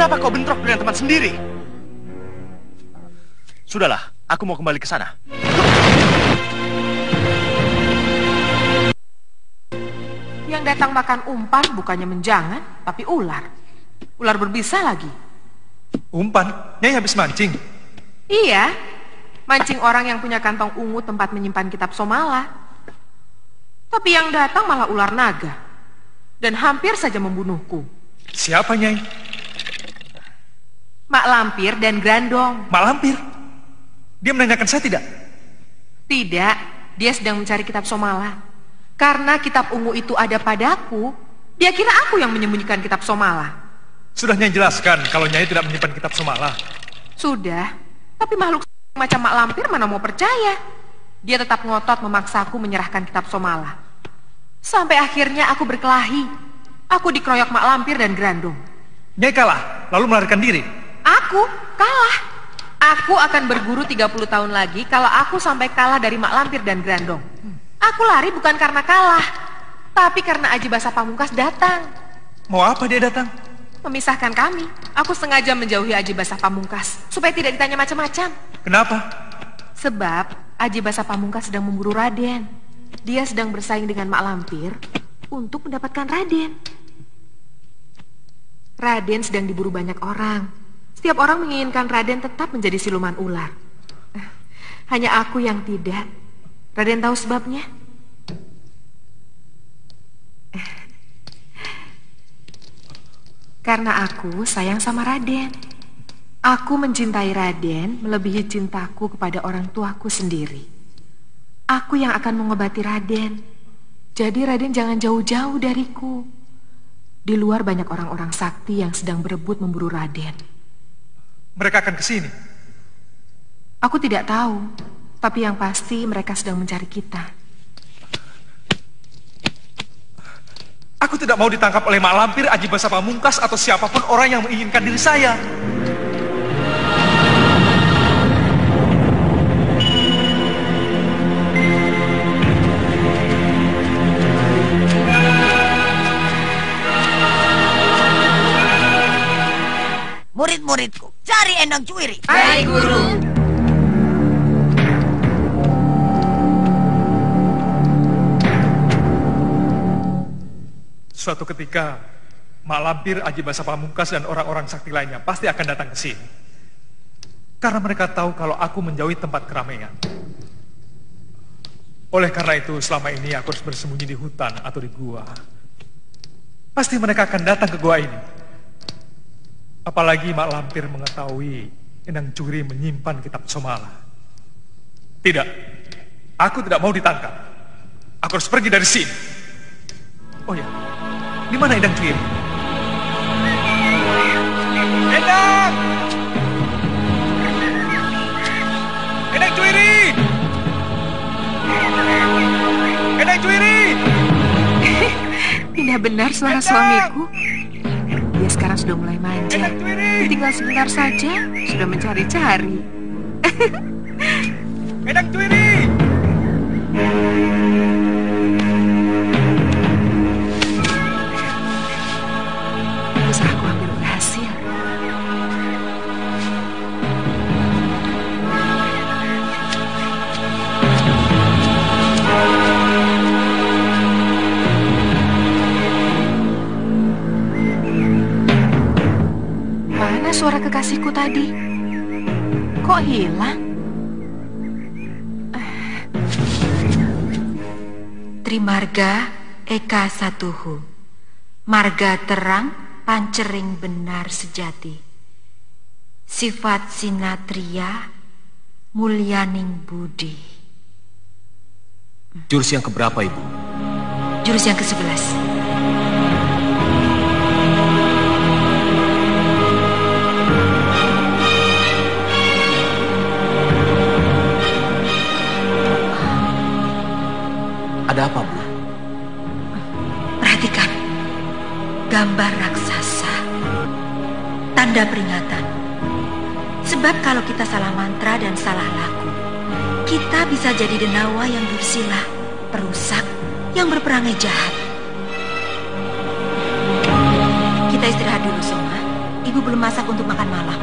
Kenapa kau bentrok dengan teman sendiri? Sudahlah, aku mau kembali ke sana. Yang datang makan umpan bukannya menjangan, tapi ular. Ular berbisa lagi. Umpan? Nyai habis mancing? Iya, mancing orang yang punya kantong ungu tempat menyimpan kitab Somala. Tapi yang datang malah ular naga. Dan hampir saja membunuhku. Siapa, Nyai? Mak Lampir dan Grandong. Mak Lampir? Dia menanyakan saya tidak? Tidak, dia sedang mencari kitab Somala. Karena kitab ungu itu ada padaku, dia kira aku yang menyembunyikan kitab Somala. Sudah Nyai jelaskan kalau Nyai tidak menyimpan kitab Somala. Sudah, tapi makhluk macam Mak Lampir mana mau percaya. Dia tetap ngotot memaksaku menyerahkan kitab Somala. Sampai akhirnya aku berkelahi. Aku dikeroyok Mak Lampir dan Grandong. Nyai kalah, lalu melarikan diri. Aku kalah. Aku akan berguru 30 tahun lagi kalau aku sampai kalah dari Mak Lampir dan Grandong. Aku lari bukan karena kalah, tapi karena Aji Basa Pamungkas datang. Mau apa dia datang? Memisahkan kami. Aku sengaja menjauhi Aji Basa Pamungkas supaya tidak ditanya macam-macam. Kenapa? Sebab Aji Basa Pamungkas sedang memburu Raden. dia sedang bersaing dengan Mak Lampir untuk mendapatkan Raden. Raden sedang diburu banyak orang. Setiap orang menginginkan Raden tetap menjadi siluman ular. Hanya aku yang tidak. Raden tahu sebabnya? Karena aku sayang sama Raden. Aku mencintai Raden melebihi cintaku kepada orang tuaku sendiri. Aku yang akan mengobati Raden. Jadi Raden jangan jauh-jauh dariku. Di luar banyak orang-orang sakti yang sedang berebut memburu Raden. Mereka akan ke sini. Aku tidak tahu, tapi yang pasti mereka sedang mencari kita. Aku tidak mau ditangkap oleh Mak Lampir, Aji Basa Pamungkas, atau siapapun orang yang menginginkan diri saya. Murid-muridku, cari Endang Cuwiri. Baik, Guru. Suatu ketika, Mak Lampir, Aji Basa Pamungkas, dan orang-orang sakti lainnya pasti akan datang ke sini. Karena mereka tahu kalau aku menjauhi tempat keramaian. Oleh karena itu, selama ini aku harus bersembunyi di hutan atau di gua. Pasti mereka akan datang ke gua ini. Apalagi Mak Lampir mengetahui Endang Cuwiri menyimpan kitab Somala. Tidak, aku tidak mau ditangkap. Aku harus pergi dari sini. Oh ya, di mana Endang Cuwiri? Endang! Endang Cuwiri! Endang Cuwiri! Tidak benar suara suamiku. Dia sekarang sudah mulai manja. Endang Cuwiri! Tinggal sebentar saja sudah mencari-cari. Endang Cuwiri! Usahaku hampir berhasil. Mana suara kekasihku tadi? Kok hilang? Trimarga Eka Satuhu, marga terang pancering benar sejati, sifat sinatria mulyaning budi. Jurus yang keberapa, Ibu? Jurus yang ke-11. Ada apa, Bu? Perhatikan gambar raksasa, tanda peringatan. Sebab kalau kita salah mantra dan salah laku, kita bisa jadi denawa yang dursila, perusak, yang berperangai jahat. Kita istirahat dulu, Soma. Ibu belum masak untuk makan malam.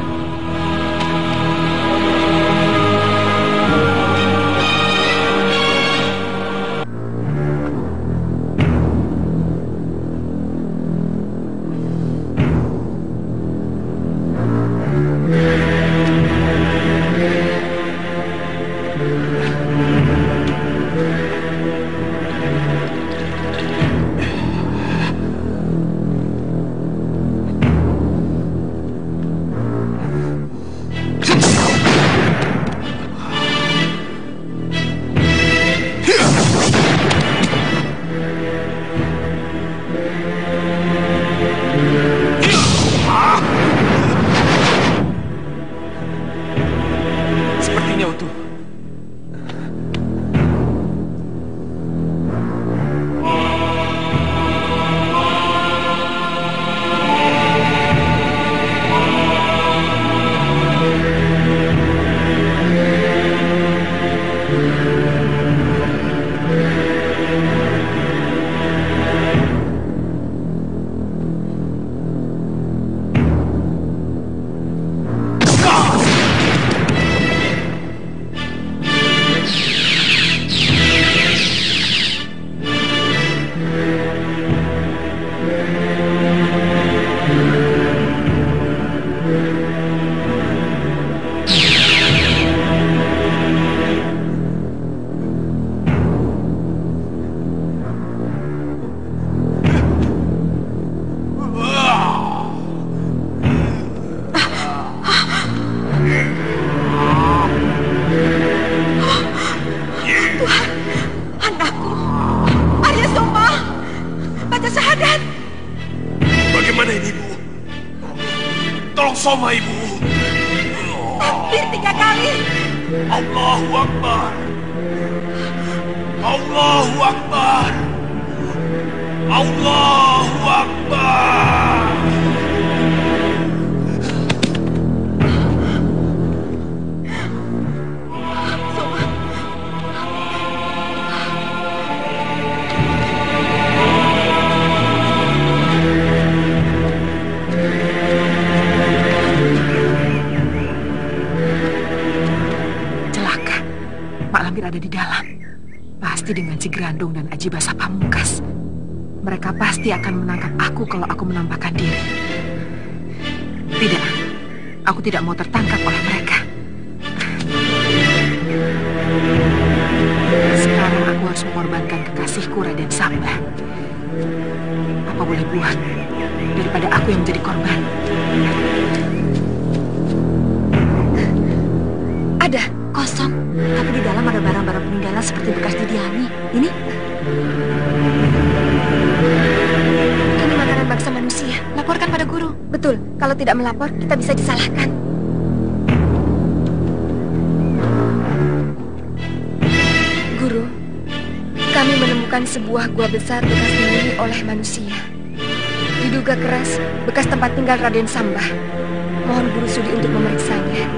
sama ibu. Hampir 3 kali. Allahu Akbar. Allahu Akbar. Allahu Akbar. Celaka. Mak Lampir ada di dalam. Pasti dengan si Grandong dan Aji Basah Pamungkas. Mereka pasti akan menangkap aku kalau aku menampakkan diri. Tidak, aku tidak mau tertangkap oleh mereka. Sekarang aku harus mengorbankan kekasihku Raden Samba. Apa boleh buat daripada aku yang menjadi korban. Ada, kosong. Tapi di dalam ada barang-barang peninggalan seperti bekas didiami. Ini makanan bangsa manusia. Laporkan pada guru. Betul, kalau tidak melapor, kita bisa disalahkan. Guru, kami menemukan sebuah gua besar bekas dihuni oleh manusia. Diduga keras, bekas tempat tinggal Raden Sambah. Mohon guru sudi untuk memeriksanya.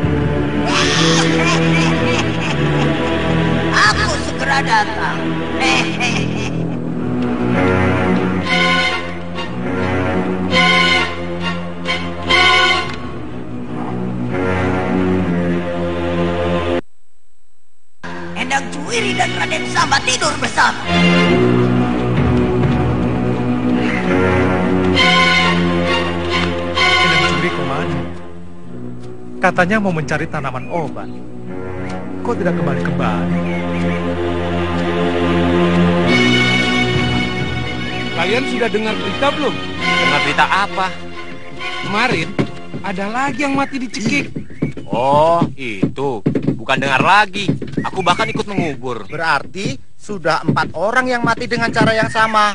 Aku segera datang. Endang Cuwiri dan Raden Samba tidur bersama. Endang Cuwiri kemana? Katanya mau mencari tanaman obat. Kok tidak kembali-kembali? Kalian sudah dengar berita belum? Dengar berita apa? Kemarin ada lagi yang mati dicekik. Oh, itu. Bukan dengar lagi. Aku bahkan ikut mengubur. Berarti sudah 4 orang yang mati dengan cara yang sama.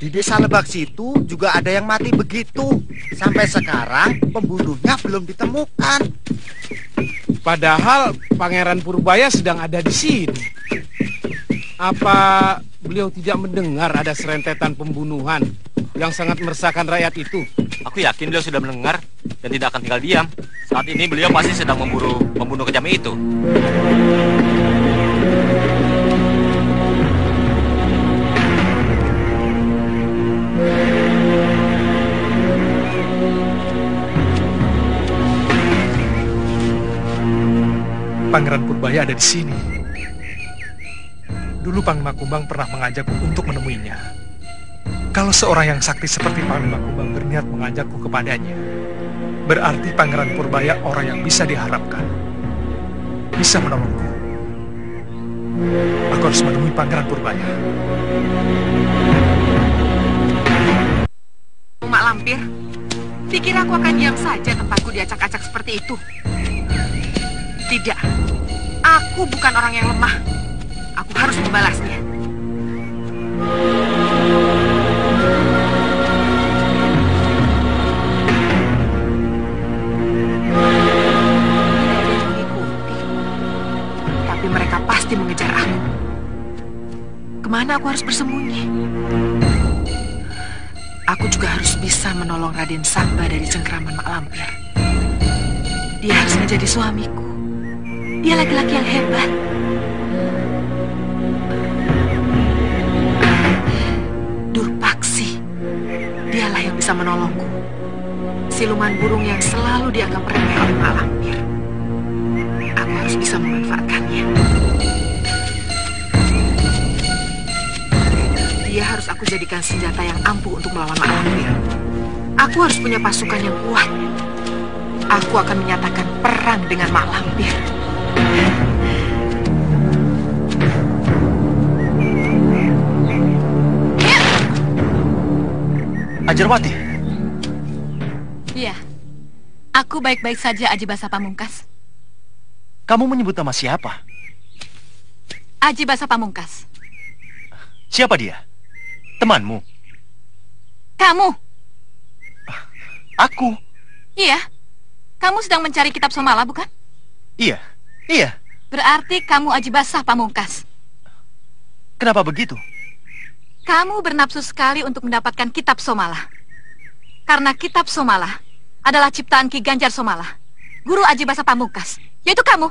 Di desa Lebak situ juga ada yang mati begitu. Sampai sekarang pembunuhnya belum ditemukan. Padahal Pangeran Purbaya sedang ada di sini. Apa beliau tidak mendengar ada serentetan pembunuhan yang sangat meresahkan rakyat itu? Aku yakin beliau sudah mendengar dan tidak akan tinggal diam. Saat ini beliau pasti sedang memburu pembunuh kejam itu. Pangeran Purbaya ada di sini. Dulu Panglima Kumbang pernah mengajakku untuk menemuinya. Kalau seorang yang sakti seperti Panglima Kumbang berniat mengajakku kepadanya, berarti Pangeran Purbaya orang yang bisa diharapkan. Bisa menolongku. Aku harus menemui Pangeran Purbaya. Mak Lampir, pikir aku akan diam saja tempatku diacak-acak seperti itu? Tidak, aku bukan orang yang lemah. Aku harus membalasnya. Tapi mereka pasti mengejar aku. Kemana aku harus bersembunyi? Aku juga harus bisa menolong Raden Samba dari cengkraman Mak Lampir. Dia harus menjadi suamiku. Dia laki-laki yang hebat. Durpaksi, dialah yang bisa menolongku. Siluman burung yang selalu dianggap remeh oleh Mak Lampir. Aku harus bisa memanfaatkannya. Dia harus aku jadikan senjata yang ampuh untuk melawan Mak Lampir. Aku harus punya pasukan yang kuat. Aku akan menyatakan perang dengan Mak Lampir. Ajarwati. Iya. Aku baik-baik saja, Aji Basah Pamungkas. Kamu menyebut nama siapa? Aji Basah Pamungkas. Siapa dia? Temanmu? Kamu? Aku? Iya. Kamu sedang mencari kitab Somala, bukan? Iya, iya. Berarti kamu Aji Basah Pamungkas. Kenapa begitu? Kamu bernafsu sekali untuk mendapatkan kitab Somala. Karena kitab Somala adalah ciptaan Ki Ganjar Somala, guru Aji Basah Pamungkas, yaitu kamu.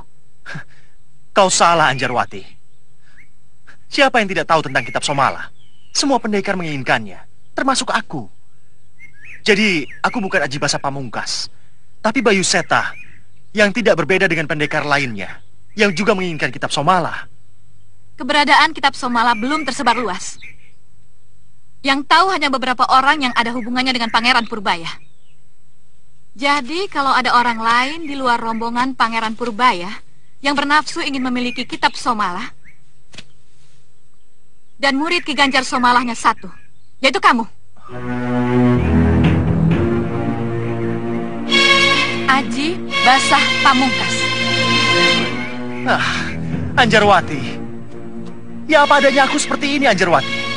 Kau salah, Anjarwati. Siapa yang tidak tahu tentang kitab Somala? Semua pendekar menginginkannya, termasuk aku. Jadi, aku bukan Aji Basah Pamungkas, tapi Bayu Seta yang tidak berbeda dengan pendekar lainnya, yang juga menginginkan kitab Somala. Keberadaan kitab Somala belum tersebar luas. Yang tahu hanya beberapa orang yang ada hubungannya dengan Pangeran Purbaya. Jadi kalau ada orang lain di luar rombongan Pangeran Purbaya yang bernafsu ingin memiliki kitab Somala, dan murid Ki Ganjar Somala hanya satu, yaitu kamu. Aji Basah Pamungkas. Anjarwati. Ya apa adanya aku seperti ini, Anjarwati.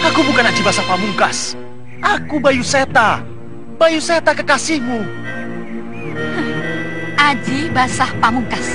Aku bukan Aji Basah Pamungkas. Aku Bayu Seta. Bayu Seta kekasihmu. Aji Basah Pamungkas.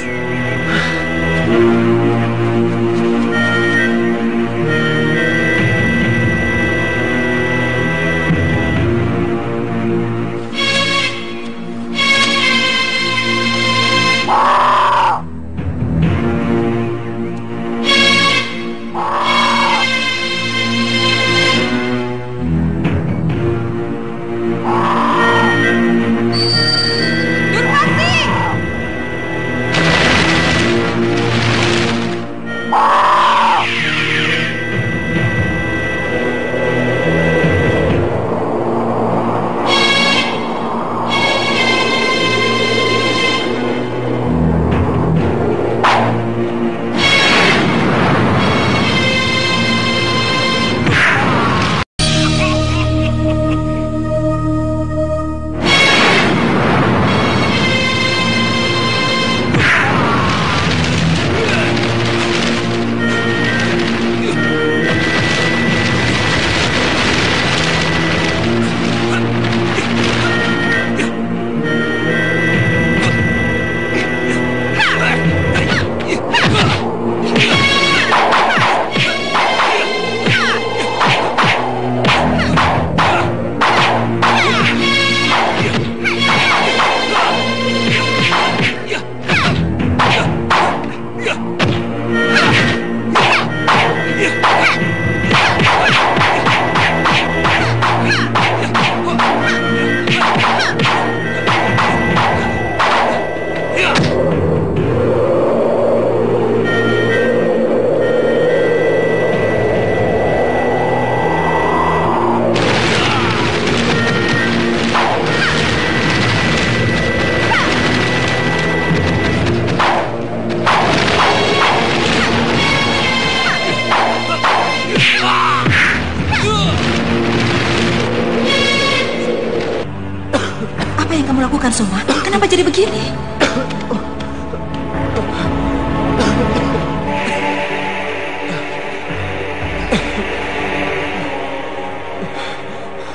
Suma, kenapa jadi begini?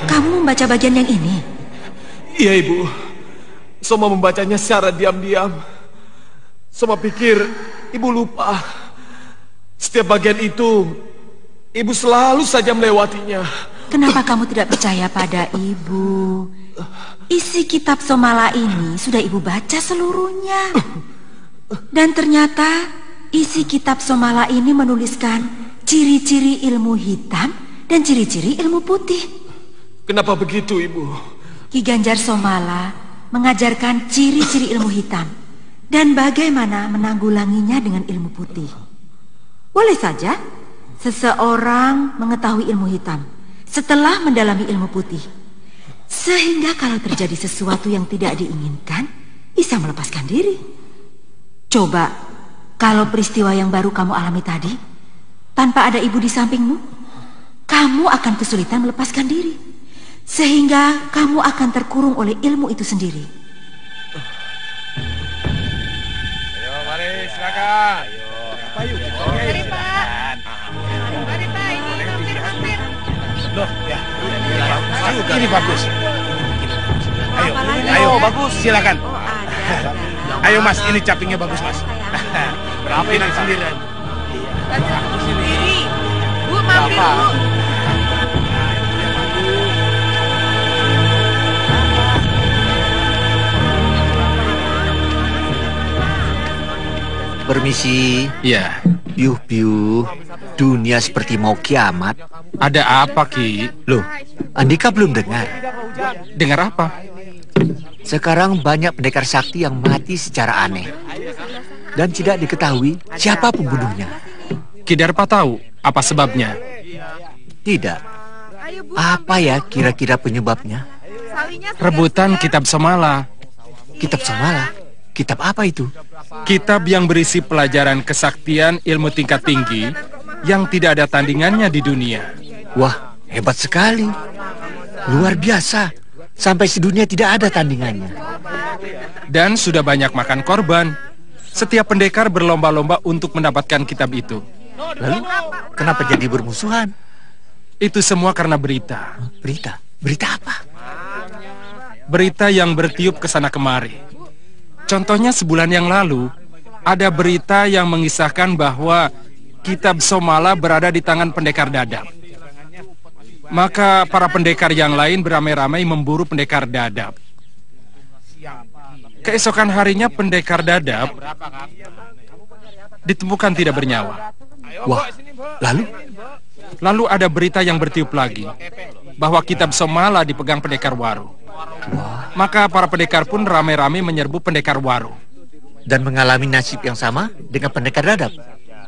Kamu membaca bagian yang ini? Iya, Ibu. Soma membacanya secara diam-diam. Soma pikir Ibu lupa. Setiap bagian itu, Ibu selalu saja melewatinya. Kenapa kamu tidak percaya pada Ibu? Isi kitab Somala ini sudah Ibu baca seluruhnya. Dan ternyata isi kitab Somala ini menuliskan ciri-ciri ilmu hitam dan ciri-ciri ilmu putih. Kenapa begitu, Ibu? Ki Ganjar Somala mengajarkan ciri-ciri ilmu hitam dan bagaimana menanggulanginya dengan ilmu putih. Boleh saja seseorang mengetahui ilmu hitam setelah mendalami ilmu putih, sehingga kalau terjadi sesuatu yang tidak diinginkan, bisa melepaskan diri. Coba, kalau peristiwa yang baru kamu alami tadi, tanpa ada Ibu di sampingmu, kamu akan kesulitan melepaskan diri. Sehingga kamu akan terkurung oleh ilmu itu sendiri. Ayo, mari, silakan. Ayo, Mari, Pak. Mari, Pak. Ini hampir. Loh, ya. Ini bagus. Ayo, bagus. Silakan. Ayo mas, ini capingnya bagus mas. Berapa ini sendirian? Sendiri. Bu, mampir bu. Permisi. Iya. Piuh-piuh, dunia seperti mau kiamat. Ada apa, Ki? Loh, Andika belum dengar. Dengar apa? Sekarang banyak pendekar sakti yang mati secara aneh. Dan tidak diketahui siapa pembunuhnya. Ki Darpa tahu apa sebabnya? Tidak. Apa ya kira-kira penyebabnya? Rebutan kitab Somala. Kitab Somala? Kitab apa itu? Kitab yang berisi pelajaran kesaktian ilmu tingkat tinggi yang tidak ada tandingannya di dunia. Wah, hebat sekali. Luar biasa. Sampai sedunia tidak ada tandingannya. Dan sudah banyak makan korban. Setiap pendekar berlomba-lomba untuk mendapatkan kitab itu. Lalu, kenapa jadi bermusuhan? Itu semua karena berita. Berita? Berita apa? Berita yang bertiup ke sana kemari. Contohnya sebulan yang lalu, ada berita yang mengisahkan bahwa kitab Somala berada di tangan pendekar Dadap. Maka para pendekar yang lain beramai-ramai memburu pendekar Dadap. Keesokan harinya pendekar Dadap ditemukan tidak bernyawa. Wah, lalu? Lalu ada berita yang bertiup lagi, bahwa kitab Somala dipegang pendekar Waru. Maka para pendekar pun ramai-ramai menyerbu pendekar Waru. Dan mengalami nasib yang sama dengan pendekar Dadap?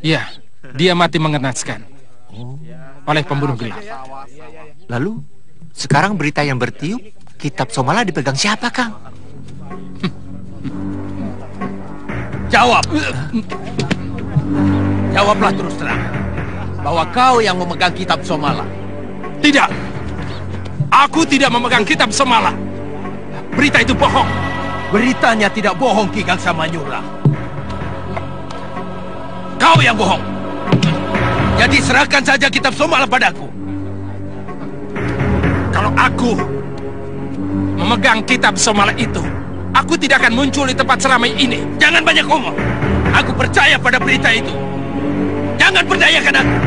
Iya, dia mati mengenaskan oleh pembunuh gelap. Lalu, sekarang berita yang bertiup, kitab Somala dipegang siapa, Kang? Jawab. Jawablah terus terang bahwa kau yang memegang kitab Somala. Tidak. Aku tidak memegang kitab Somala. Berita itu bohong. Beritanya tidak bohong, Ki Gangsa Manyura. Kau yang bohong. Jadi serahkan saja kitab Somala padaku. Kalau aku memegang kitab Somala itu, aku tidak akan muncul di tempat seramai ini. Jangan banyak ngomong. Aku percaya pada berita itu. Jangan perdayakan aku.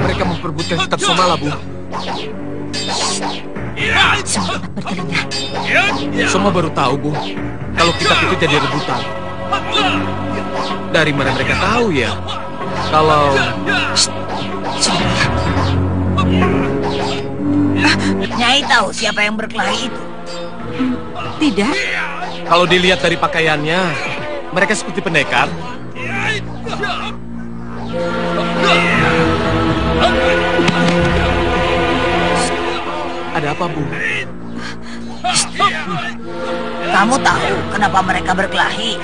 Mereka memperebutkan kitab Somala, Bu. Sempat bertelinga. Semua baru tahu, Bu, kalau kitab itu jadi rebutan. Dari mana mereka tahu ya? Kalau... Nyai tahu siapa yang berkelahi itu? Tidak. Kalau dilihat dari pakaiannya, mereka seperti pendekar. Ada apa, Bu? Kamu tahu kenapa mereka berkelahi?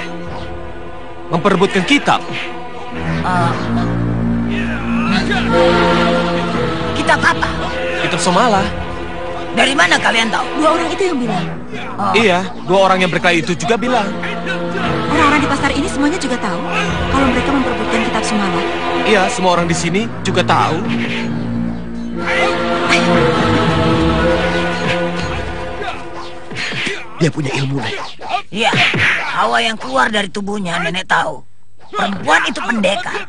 Memperebutkan kitab. Kitab apa? Kitab Somala. Dari mana kalian tahu? Dua orang itu yang bilang. Iya, dua orang yang berkelahi itu juga bilang. Orang-orang di pasar ini semuanya juga tahu kalau mereka memperebutkan kitab Somala. Iya, semua orang di sini juga tahu. Dia punya ilmu, Nek. Iya, hawa yang keluar dari tubuhnya nenek tahu. Perempuan itu pendekar.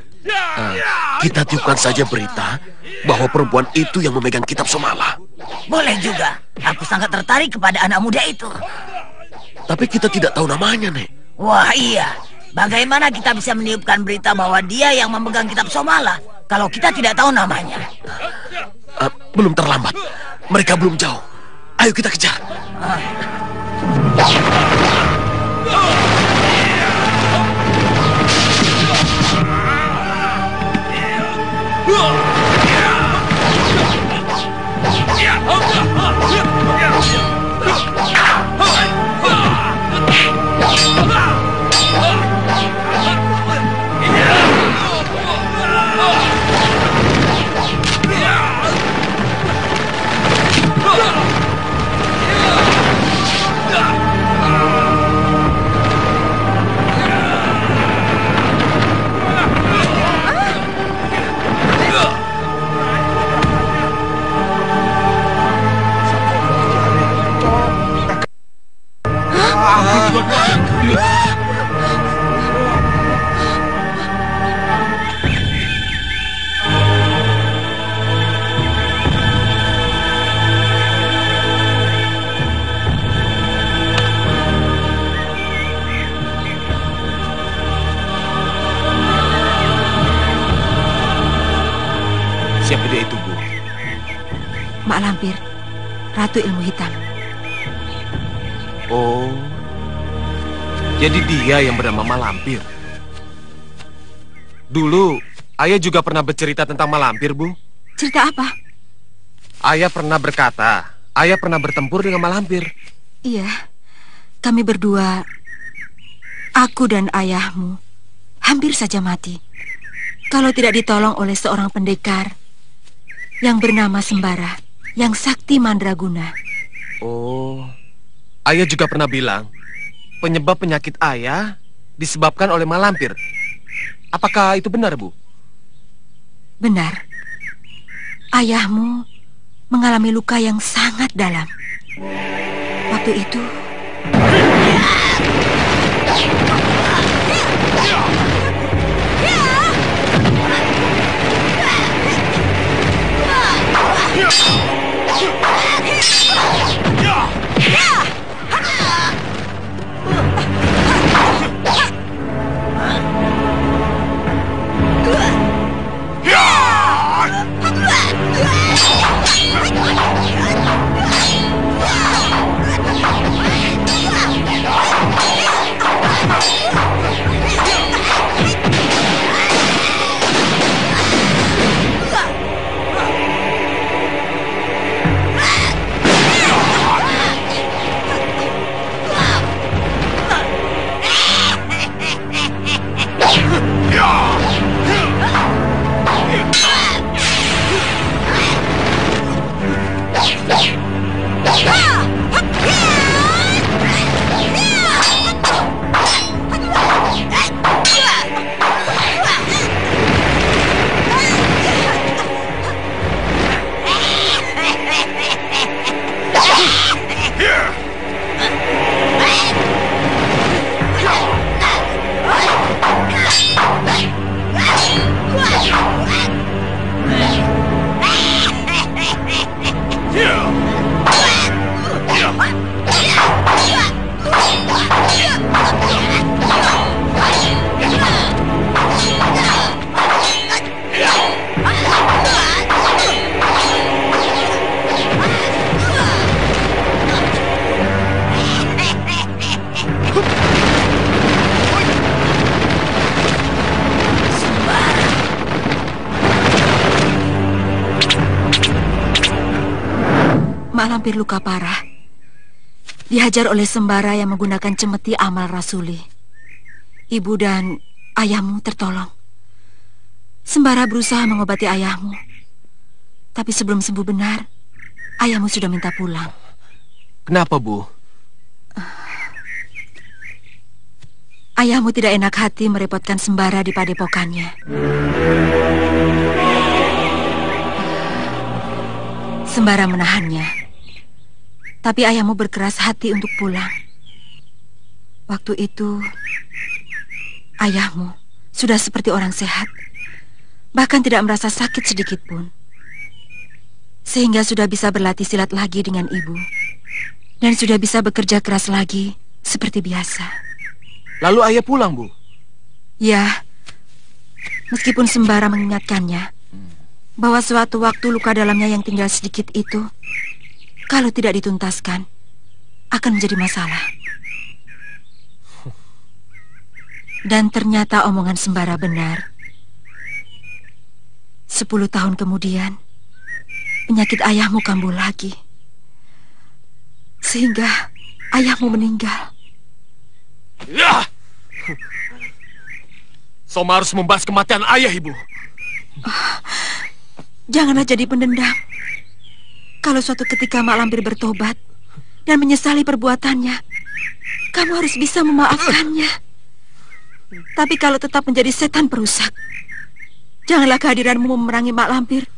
Kita tiupkan saja berita bahwa perempuan itu yang memegang kitab Somala. Boleh juga. Aku sangat tertarik kepada anak muda itu. Tapi kita tidak tahu namanya, Nek. Wah iya. Bagaimana kita bisa meniupkan berita bahwa dia yang memegang kitab Somala kalau kita tidak tahu namanya? Belum terlambat. Mereka belum jauh. Ayo kita kejar. Siapa dia itu, Bu? Mak Lampir, Ratu Ilmu Hitam. Oh, jadi dia yang bernama Malampir. Dulu, ayah juga pernah bercerita tentang Malampir, Bu. Cerita apa? Ayah pernah berkata, ayah pernah bertempur dengan Malampir. Iya, kami berdua, aku dan ayahmu, hampir saja mati. Kalau tidak ditolong oleh seorang pendekar yang bernama Sembara, yang sakti mandraguna. Oh, ayah juga pernah bilang penyebab penyakit ayah disebabkan oleh Malampir. Apakah itu benar, Bu? Benar. Ayahmu mengalami luka yang sangat dalam. Waktu itu Mak Lampir luka parah. Dihajar oleh Sembara yang menggunakan cemeti amal rasuli. Ibu dan ayahmu tertolong. Sembara berusaha mengobati ayahmu. Tapi sebelum sembuh benar, ayahmu sudah minta pulang. Kenapa, Bu? Ayahmu tidak enak hati merepotkan Sembara di padepokannya. Sembara menahannya. Tapi ayahmu berkeras hati untuk pulang. Waktu itu, ayahmu sudah seperti orang sehat. Bahkan tidak merasa sakit sedikit pun. Sehingga sudah bisa berlatih silat lagi dengan ibu. Dan sudah bisa bekerja keras lagi seperti biasa. Lalu ayah pulang, Bu? Ya, meskipun Sembara mengingatkannya. bahwa suatu waktu luka dalamnya yang tinggal sedikit itu, kalau tidak dituntaskan, akan menjadi masalah. Dan ternyata omongan Sembara benar. 10 tahun kemudian, penyakit ayahmu kambuh lagi. Sehingga ayahmu meninggal. Ya! Soma harus membahas kematian ayah, Ibu. Janganlah jadi pendendam. Kalau suatu ketika Mak Lampir bertobat dan menyesali perbuatannya, kamu harus bisa memaafkannya. Tapi kalau tetap menjadi setan perusak, janganlah kehadiranmu memerangi Mak Lampir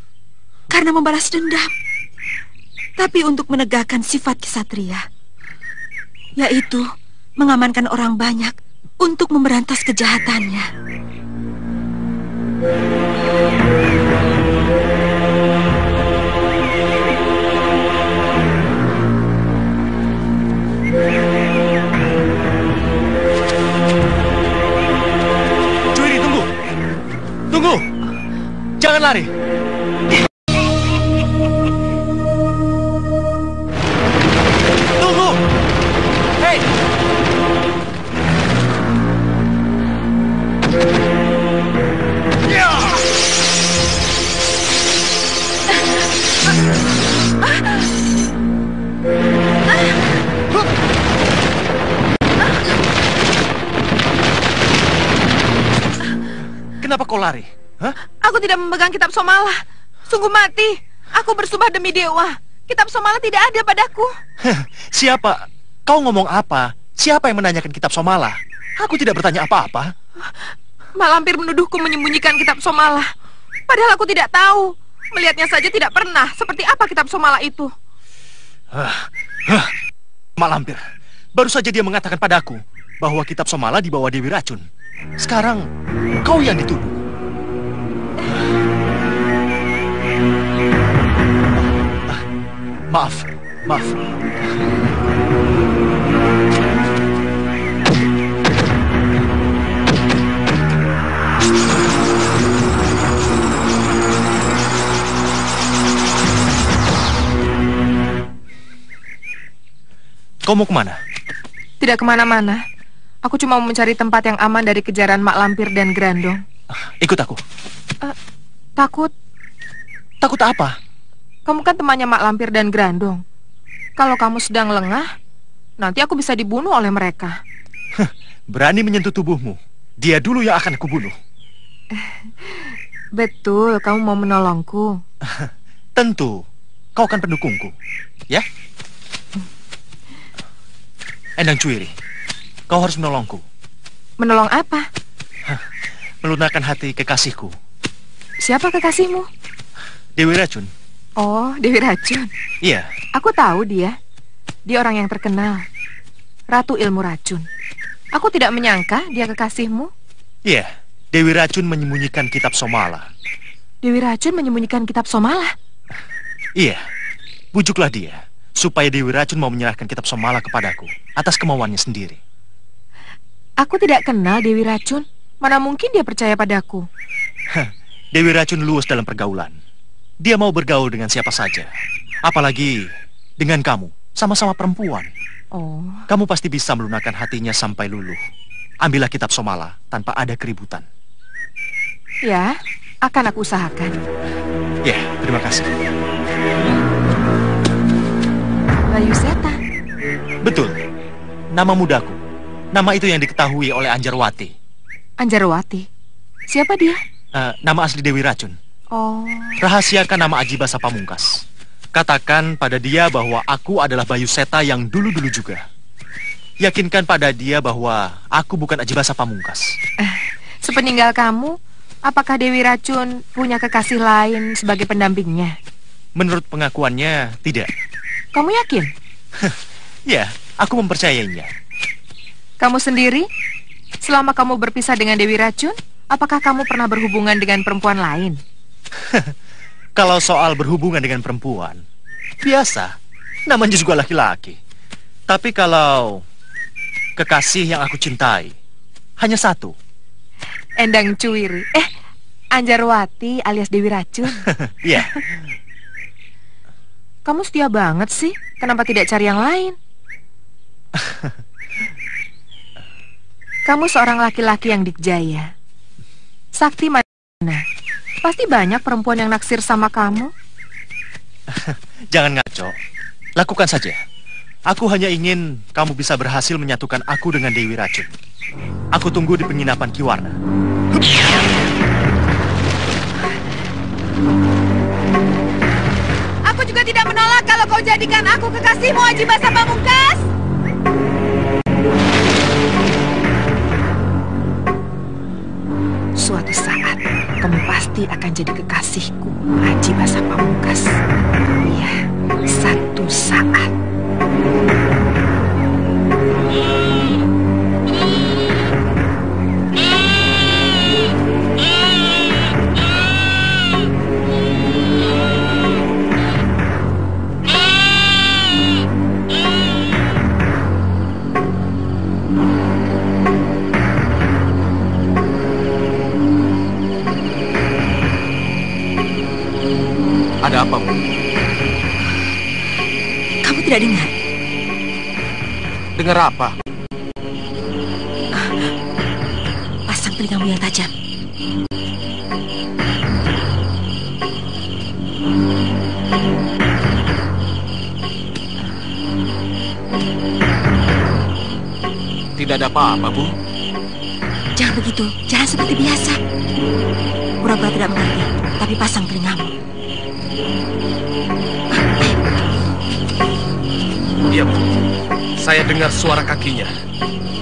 karena membalas dendam, tapi untuk menegakkan sifat kesatria, yaitu mengamankan orang banyak untuk memberantas kejahatannya. Cuiri, tunggu. Tunggu. Jangan lari. Tunggu. Hei. Kenapa kau lari? Hah? Aku tidak memegang kitab Somala. Sungguh mati. Aku bersumpah demi dewa. Kitab Somala tidak ada padaku. Siapa? Kau ngomong apa? Siapa yang menanyakan kitab Somala? Aku tidak bertanya apa-apa. Mak Lampir menuduhku menyembunyikan kitab Somala. Padahal aku tidak tahu. Melihatnya saja tidak pernah. Seperti apa kitab Somala itu? Mak Lampir, baru saja dia mengatakan padaku bahwa kitab Somala dibawa Dewi Racun. Sekarang kau yang dituduh. Maaf. Kau mau kemana? Tidak kemana-mana. Aku cuma mau mencari tempat yang aman dari kejaran Mak Lampir dan Grandong. Ikut aku. Takut? Takut apa? Kamu kan temannya Mak Lampir dan Grandong. Kalau kamu sedang lengah, nanti aku bisa dibunuh oleh mereka. Berani menyentuh tubuhmu. Dia dulu yang akan aku bunuh. Betul, kamu mau menolongku. Tentu. Kau kan pendukungku. Ya? Endang Cuiri, kau harus menolongku. Menolong apa? Melunakkan hati kekasihku. Siapa kekasihmu? Dewi Racun. Oh, Dewi Racun. Iya. Aku tahu dia. Dia orang yang terkenal. Ratu ilmu racun. Aku tidak menyangka dia kekasihmu. Iya. Dewi Racun menyembunyikan kitab Somala. Dewi Racun menyembunyikan kitab Somala? Iya. Bujuklah dia supaya Dewi Racun mau menyerahkan kitab Somala kepadaku atas kemauannya sendiri. Aku tidak kenal Dewi Racun. Mana mungkin dia percaya padaku? Dewi Racun luas dalam pergaulan. Dia mau bergaul dengan siapa saja. Apalagi dengan kamu, sama-sama perempuan. Oh. Kamu pasti bisa melunakkan hatinya sampai luluh. Ambillah kitab Somala tanpa ada keributan. Ya, akan aku usahakan. Ya, terima kasih. Bayu Seta. Betul. Nama mudaku. Nama itu yang diketahui oleh Anjarwati. Anjarwati? Siapa dia? Nama asli Dewi Racun. Oh. Rahasiakan nama Ajibasa Pamungkas. Katakan pada dia bahwa aku adalah Bayu Seta yang dulu-dulu juga. Yakinkan pada dia bahwa aku bukan Ajibasa Pamungkas. Sepeninggal kamu, apakah Dewi Racun punya kekasih lain sebagai pendampingnya? Menurut pengakuannya, tidak. Kamu yakin? Ya, aku mempercayainya. Kamu sendiri? Selama kamu berpisah dengan Dewi Racun, apakah kamu pernah berhubungan dengan perempuan lain? Kalau soal berhubungan dengan perempuan, biasa. Namanya juga laki-laki. Tapi kalau kekasih yang aku cintai, hanya satu. Endang Cuiri. Anjarwati alias Dewi Racun. Iya. Kamu setia banget sih. Kenapa tidak cari yang lain? Kamu seorang laki-laki yang dikjaya. Sakti mana? Pasti banyak perempuan yang naksir sama kamu. Jangan ngaco. Lakukan saja. Aku hanya ingin kamu bisa berhasil menyatukan aku dengan Dewi Racun. Aku tunggu di penginapan Kiwarna. Aku juga tidak menolak kalau kau jadikan aku kekasihmu, Aji Basa Pamungkas. Suatu saat, kamu pasti akan jadi kekasihku, Aji Basa Pamungkas. Iya, satu saat. Ada apa, Bu? Kamu tidak dengar? Dengar apa? Pasang telingamu yang tajam. Tidak ada apa-apa, Bu. Jangan begitu, jangan seperti biasa. Pura-pura tidak mengerti, tapi pasang telingamu. Iya, Bu. Saya dengar suara kakinya.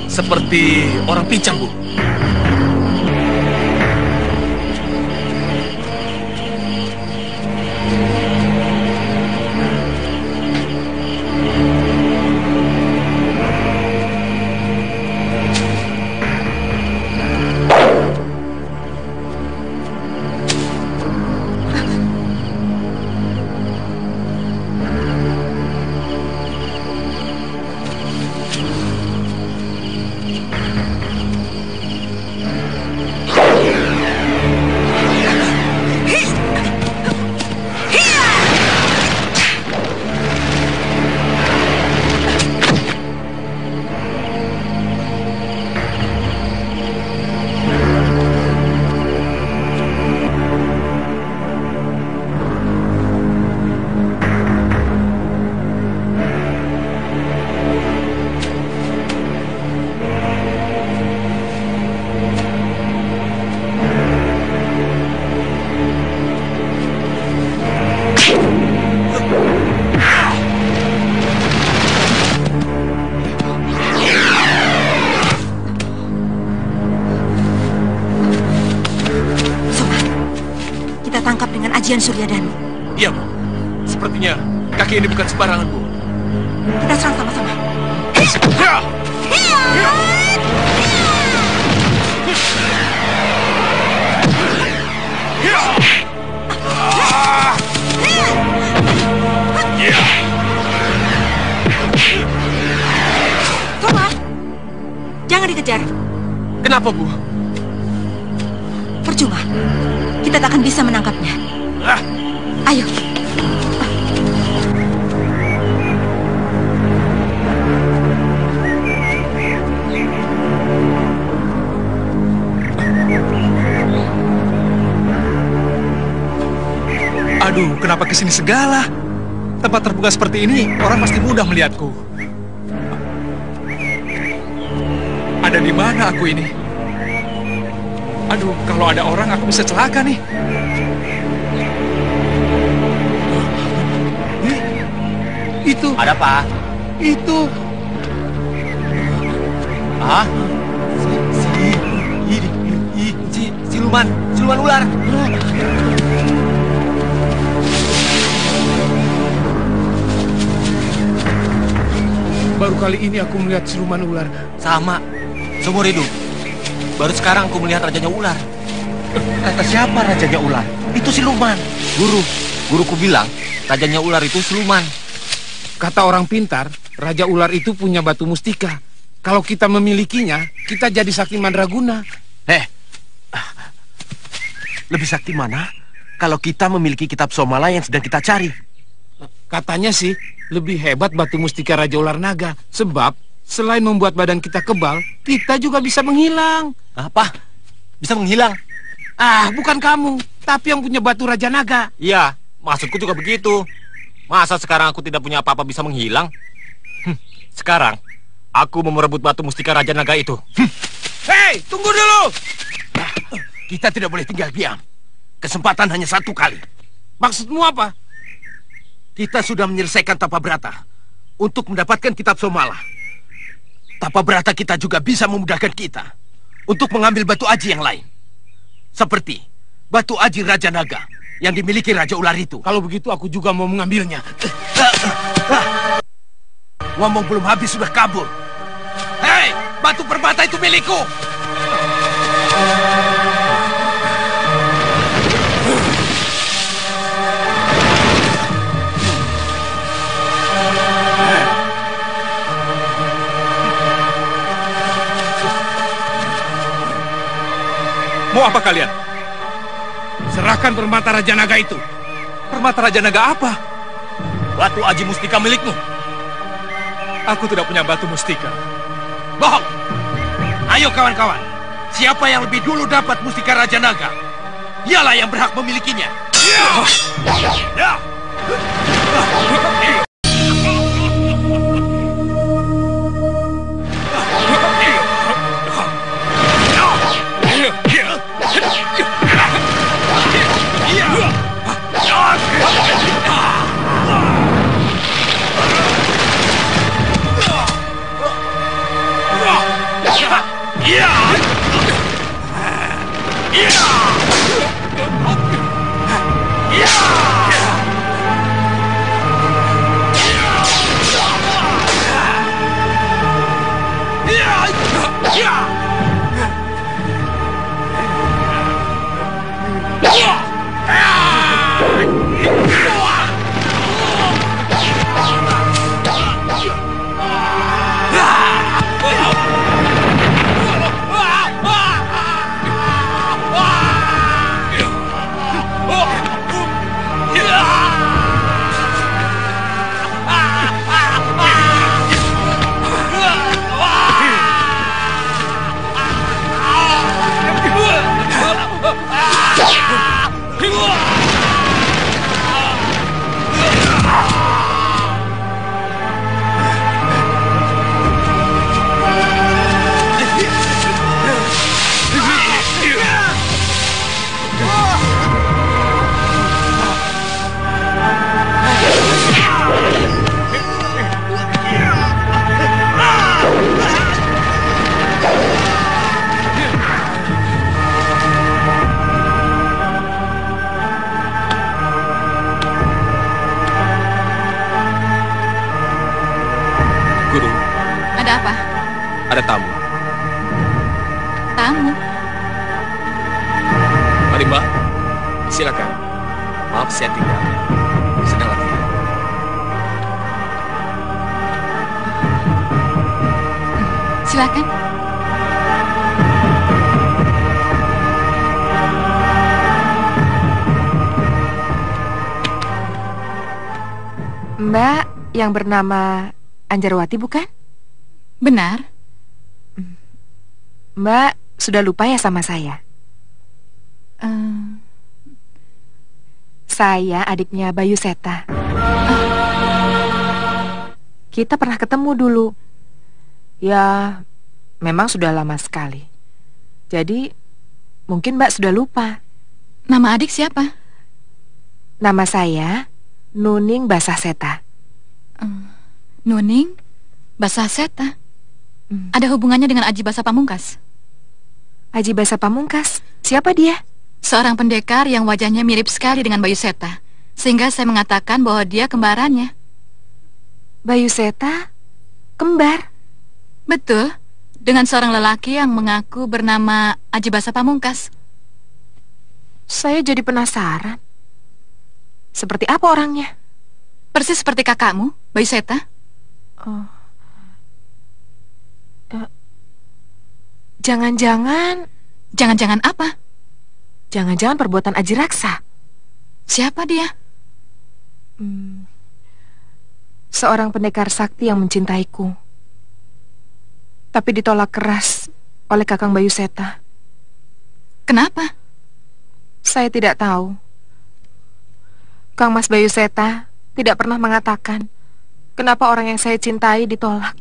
Seperti orang pincang, Bu. Ajian Suryadanu. Iya, Bu. Sepertinya kaki ini bukan sembarangan, Bu. Kita serang sama-sama. Soma, jangan dikejar. Kenapa, Bu? Percuma. Kita tak akan bisa menangkapnya. Ayo. Aduh, kenapa kesini segala? Tempat terbuka seperti ini, orang pasti mudah melihatku. Ada di mana aku ini? Aduh, kalau ada orang aku bisa celaka nih. Itu. Ada apa? Itu. Ah? Siluman ular. Baru kali ini aku melihat siluman ular. Sama, seumur hidup. Baru sekarang aku melihat rajanya ular. Kata siapa rajanya ular? Itu siluman. Guruku bilang rajanya ular itu siluman. Kata orang pintar, Raja Ular itu punya batu mustika. Kalau kita memilikinya, kita jadi sakti mandraguna. Lebih sakti mana kalau kita memiliki kitab Somala yang sedang kita cari? Katanya sih, lebih hebat batu mustika Raja Ular Naga. Sebab, selain membuat badan kita kebal, kita juga bisa menghilang. Apa? Bisa menghilang? Ah, bukan kamu, tapi yang punya batu Raja Naga. Iya, maksudku juga begitu. Masa sekarang aku tidak punya apa-apa bisa menghilang? Sekarang, aku mau merebut batu mustika Raja Naga itu. Hei, tunggu dulu! Kita tidak boleh tinggal diam. Kesempatan hanya satu kali. Maksudmu apa? Kita sudah menyelesaikan Tapa Brata untuk mendapatkan kitab Somala. Tapa Brata kita juga bisa memudahkan kita untuk mengambil batu aji yang lain. Seperti batu aji Raja Naga yang dimiliki Raja Ular itu. Kalau begitu aku juga mau mengambilnya. Ngomong belum habis sudah kabur. Hei, batu permata itu milikku. Mau apa kalian? Serahkan permata Raja Naga itu. Permata Raja Naga apa? Batu aji mustika milikmu. Aku tidak punya batu mustika. Bohong. Ayo kawan-kawan. Siapa yang lebih dulu dapat mustika Raja Naga, dialah yang berhak memilikinya. Ada tamu. Tamu? Mari Mbak, silakan. Maaf saya tinggal. Sedang latihan. Silakan. Mbak yang bernama Anjarwati bukan? Benar. Mbak sudah lupa ya sama saya? Saya adiknya Bayu Seta. Kita pernah ketemu dulu. Ya, memang sudah lama sekali. Jadi, mungkin Mbak sudah lupa. Nama adik siapa? Nama saya Nuning Basah Seta. Nuning Basah Seta? Ada hubungannya dengan Aji Basa Pamungkas? Aji Basa Pamungkas? Siapa dia? Seorang pendekar yang wajahnya mirip sekali dengan Bayu Seta, sehingga saya mengatakan bahwa dia kembarannya. Bayu Seta? Kembar? Betul, dengan seorang lelaki yang mengaku bernama Aji Basa Pamungkas. Saya jadi penasaran. Seperti apa orangnya? Persis seperti kakakmu, Bayu Seta. Jangan-jangan... Jangan-jangan apa? Jangan-jangan perbuatan Aji Raksa. Siapa dia? Seorang pendekar sakti yang mencintaiku, tapi ditolak keras oleh Kakang Bayu Seta. Kenapa? Saya tidak tahu. Kang Mas Bayu Seta tidak pernah mengatakan kenapa orang yang saya cintai ditolak.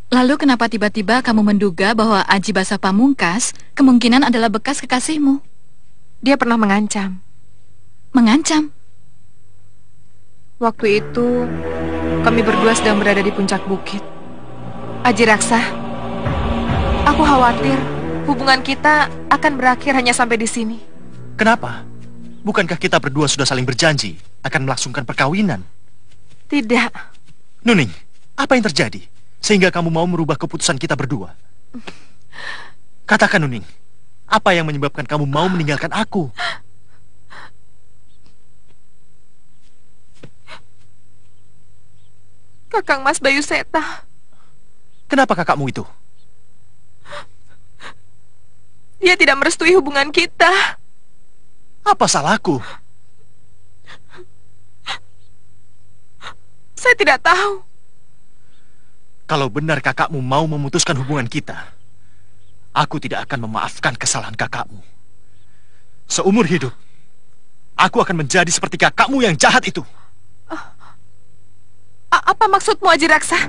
Lalu kenapa tiba-tiba kamu menduga bahwa Aji Basa Pamungkas kemungkinan adalah bekas kekasihmu? Dia pernah mengancam. Mengancam? Waktu itu kami berdua sedang berada di puncak bukit. Aji Raksa, aku khawatir hubungan kita akan berakhir hanya sampai di sini. Kenapa? Bukankah kita berdua sudah saling berjanji akan melangsungkan perkawinan? Tidak. Nuning, apa yang terjadi sehingga kamu mau merubah keputusan kita berdua? Katakan, Nuning, apa yang menyebabkan kamu mau meninggalkan aku? Kakang Mas Bayu Seta. Kenapa kakakmu itu? Dia tidak merestui hubungan kita. Apa salahku? Saya tidak tahu. Kalau benar kakakmu mau memutuskan hubungan kita, aku tidak akan memaafkan kesalahan kakakmu. Seumur hidup, aku akan menjadi seperti kakakmu yang jahat itu. Apa maksudmu, Aji Raksa?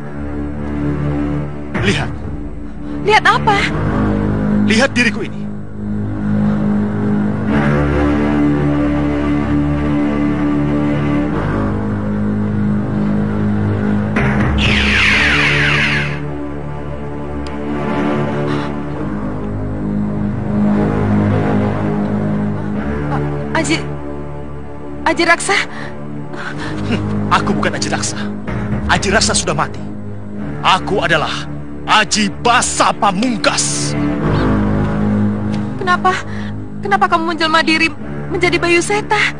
Lihat. Lihat apa? Lihat diriku ini. Aji Raksa? Aku bukan Aji Raksa. Aji Raksa sudah mati. Aku adalah Aji Basa Pamungkas. Kenapa kamu menjelma diri menjadi Bayu Seta?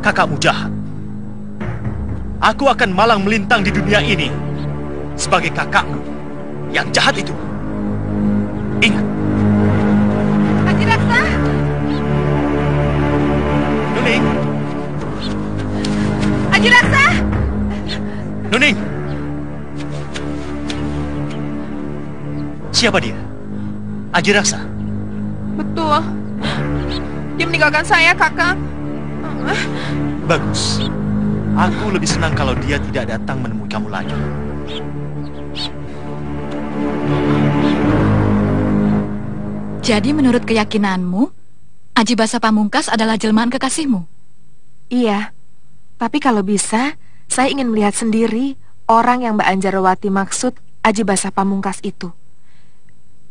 Kakakmu jahat. Aku akan malang melintang di dunia ini sebagai kakakmu yang jahat itu. Ingat. Aji Raksa? Nuning. Aji Raksa? Nuning. Siapa dia? Aji Raksa? Betul. Dia meninggalkan saya, Kakak. Bagus. Aku lebih senang kalau dia tidak datang menemui kamu lagi. Jadi menurut keyakinanmu, Aji Basa Pamungkas adalah jelmaan kekasihmu? Iya. Tapi kalau bisa, saya ingin melihat sendiri orang yang Mbak Anjarwati maksud Aji Basa Pamungkas itu.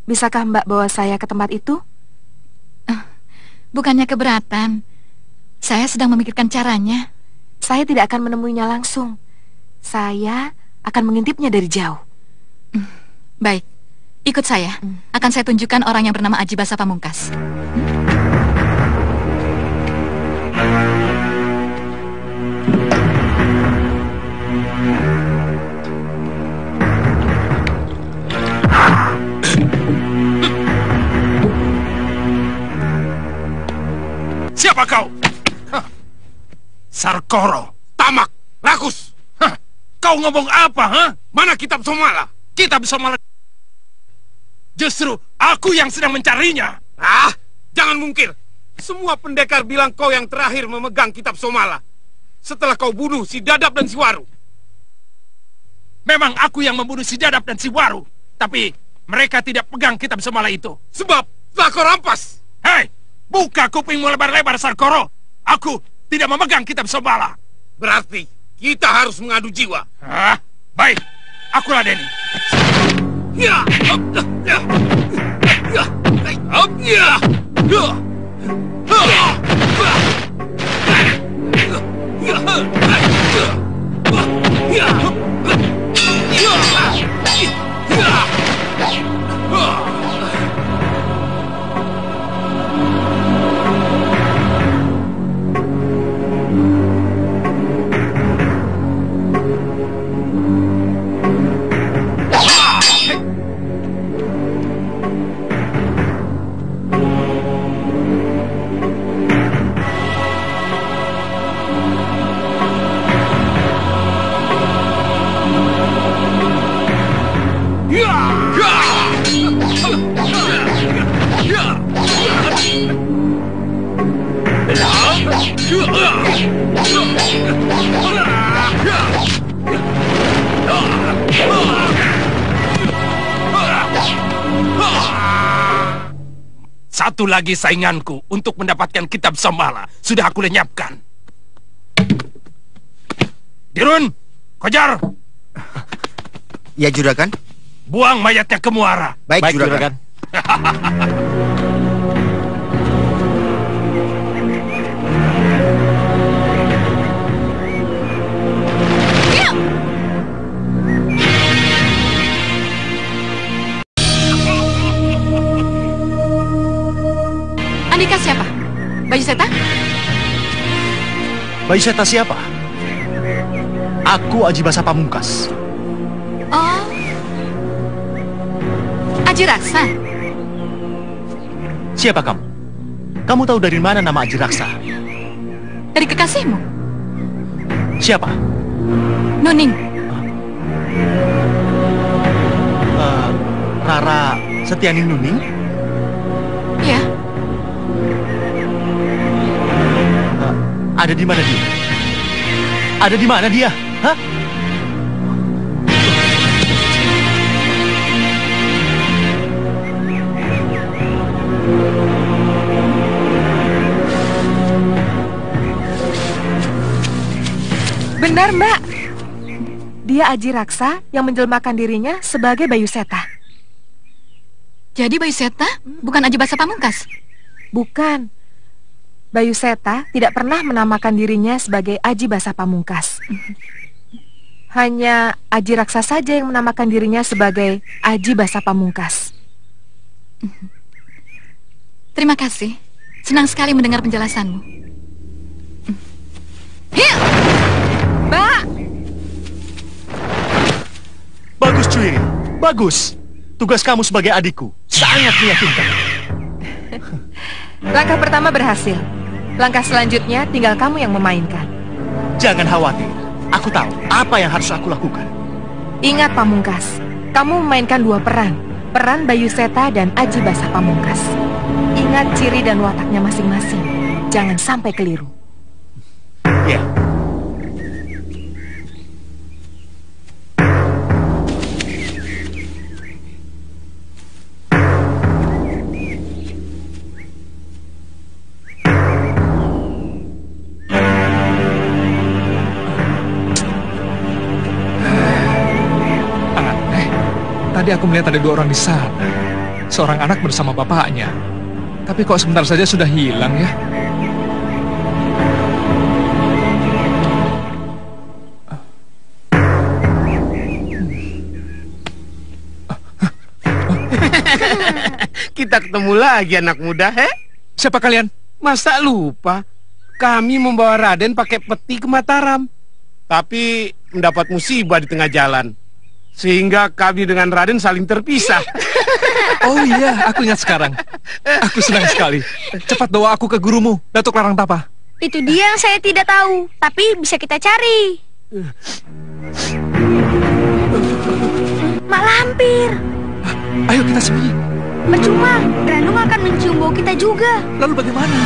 Bisakah Mbak bawa saya ke tempat itu? Bukannya keberatan. Saya sedang memikirkan caranya. Saya tidak akan menemuinya langsung. Saya akan mengintipnya dari jauh. Baik, ikut saya. Akan saya tunjukkan orang yang bernama Aji Basa Pamungkas. Siapa kau? Sarkoro, tamak, rakus. Kau ngomong apa, ha? Mana kitab Somala? Kitab Somala. Justru aku yang sedang mencarinya. Jangan mungkir. Semua pendekar bilang kau yang terakhir memegang kitab Somala. Setelah kau bunuh si Dadap dan si Waru. Memang aku yang membunuh si Dadap dan si Waru. Tapi mereka tidak pegang kitab Somala itu. Sebab telah kau rampas. Hei, buka kupingmu lebar-lebar, Sarkoro. Aku tidak memegang kitab Somala. Berarti kita harus mengadu jiwa. Baik, aku ladeni. satu lagi sainganku untuk mendapatkan kitab Somala. Sudah aku lenyapkan. Dirun, kejar! Ya, Juragan. Buang mayatnya ke muara. Baik, Juragan. Andika siapa? Bayu Seta? Bayu Seta siapa? Aku Aji Basa Pamungkas. Oh, Aji Raksa. Siapa kamu? Kamu tahu dari mana nama Aji Raksa? Dari kekasihmu. Siapa? Nuning. Rara Setianing Nuning? Iya. Ada di mana dia? Ada di mana dia? Hah? Benar, Mbak. Dia Aji Raksa yang menjelmakan dirinya sebagai Bayu Seta. Jadi Bayu Seta bukan Aji Basa Pamungkas? Bukan. Bayu Seta tidak pernah menamakan dirinya sebagai Aji Basa Pamungkas. Hanya Aji Raksa saja yang menamakan dirinya sebagai Aji Basa Pamungkas. Terima kasih. Senang sekali mendengar penjelasanmu. Hiu! Mbak! Bagus, Cuiri. Bagus. Tugas kamu sebagai adikku sangat meyakinkan. Langkah pertama berhasil. Langkah selanjutnya tinggal kamu yang memainkan. Jangan khawatir. Aku tahu apa yang harus aku lakukan. Ingat, Pamungkas, kamu memainkan dua peran. Peran Bayu Seta dan Aji Basa Pamungkas. Ingat ciri dan wataknya masing-masing. Jangan sampai keliru. Ya. Tadi aku melihat ada dua orang di sana. Seorang anak bersama bapaknya. Tapi kok sebentar saja sudah hilang ya? Kita ketemu lagi anak muda, he? Siapa kalian? Masa lupa? Kami membawa Raden pakai peti ke Mataram. Tapi mendapat musibah di tengah jalan. Sehingga kami dengan Raden saling terpisah. Oh iya, aku ingat sekarang. Aku senang sekali. Cepat bawa aku ke gurumu, Datuk Larangtapa. Itu dia yang saya tidak tahu, tapi bisa kita cari. Mak Lampir. Ayo kita sembunyi. Percuma, Ranum akan mencium bau kita juga. Lalu bagaimana?